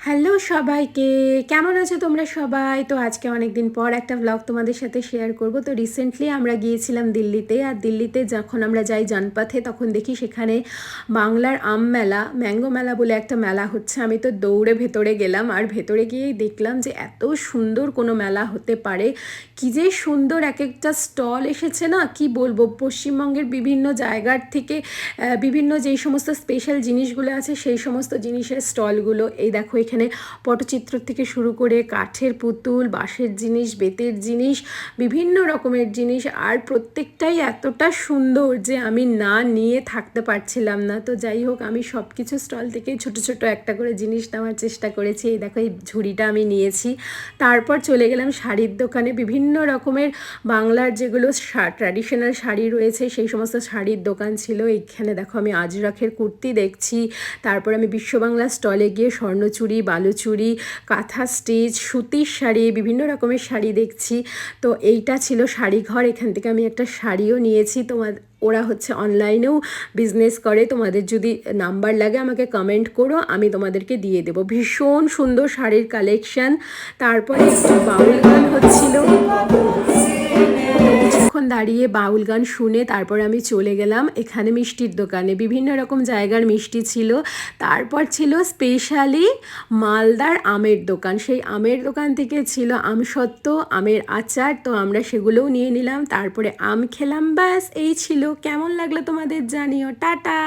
Hello সবাইকে, কেমন আছো তোমরা সবাই? তো আজকে অনেক দিন পর একটা ব্লগ তোমাদের সাথে শেয়ার করব। তো রিসেন্টলি আমরা গিয়েছিলাম দিল্লিতে, আর দিল্লিতে যখন আমরা যাই জানপাথে তখন দেখি সেখানে বাংলার আম মেলা, ম্যাঙ্গো মেলা বলে একটা মেলা হচ্ছে। আমি তো দৌড়ে ভেতরে গেলাম, আর ভেতরে গিয়েই দেখলাম যে এত সুন্দর কোনো মেলা হতে পারে। কী যে সুন্দর এক একটা স্টল এসেছে না, কি বলবো। পশ্চিমবঙ্গের বিভিন্ন জায়গার থেকে বিভিন্ন যেই সমস্ত স্পেশাল জিনিসগুলো আছে সেই সমস্ত জিনিসের স্টলগুলো। এই দেখো, এখানে পটচিত্র থেকে শুরু করে কাঠের পুতুল, বাঁশের জিনিস, বেতের জিনিস, বিভিন্ন রকমের জিনিস, আর প্রত্যেকটাই এতটা সুন্দর যে আমি না নিয়ে থাকতে পারছিলাম না। তো যাই হোক, আমি সব কিছু স্টল থেকেই ছোট ছোট একটা করে জিনিস নেওয়ার চেষ্টা করেছি। এই দেখো, এই ঝুড়িটা আমি নিয়েছি। তারপর চলে গেলাম শাড়ির দোকানে। বিভিন্ন রকমের বাংলার যেগুলো ট্র্যাডিশনাল শাড়ি রয়েছে সেই সমস্ত শাড়ির দোকান ছিল। এইখানে দেখো, আমি আজরাখের কুর্তি দেখছি। তারপর আমি বিশ্ববাংলা স্টলে গিয়ে স্বর্ণচুড়ি, বালুচুড়ি, কাঁথা স্টিচ, সুতির শাড়ি, বিভিন্ন রকমের শাড়ি দেখছি। তো এইটা ছিল শাড়িঘর। এখান থেকে আমি একটা শাড়িও নিয়েছি। ওরা হচ্ছে অনলাইনেও বিজনেস করে। তোমাদের যদি নাম্বার লাগে আমাকে কমেন্ট করো, আমি তোমাদেরকে দিয়ে দেবো। ভীষণ সুন্দর শাড়ির কালেকশান। তারপরে একটু বাউল গান হচ্ছিল, কিছুক্ষণ দাঁড়িয়ে বাউল গান শুনে তারপর আমি চলে গেলাম এখানে মিষ্টির দোকানে। বিভিন্ন রকম জায়গার মিষ্টি ছিল। তারপর ছিল স্পেশালি মালদার আমের দোকান। সেই আমের দোকান থেকে ছিল আমসত্ত্ব, আমের আচার। তো আমরা সেগুলোও নিয়ে নিলাম, তারপরে আম খেলাম। ব্যাস এই ছিল। কেমন লাগলো তোমাদের জানিও। টাটা।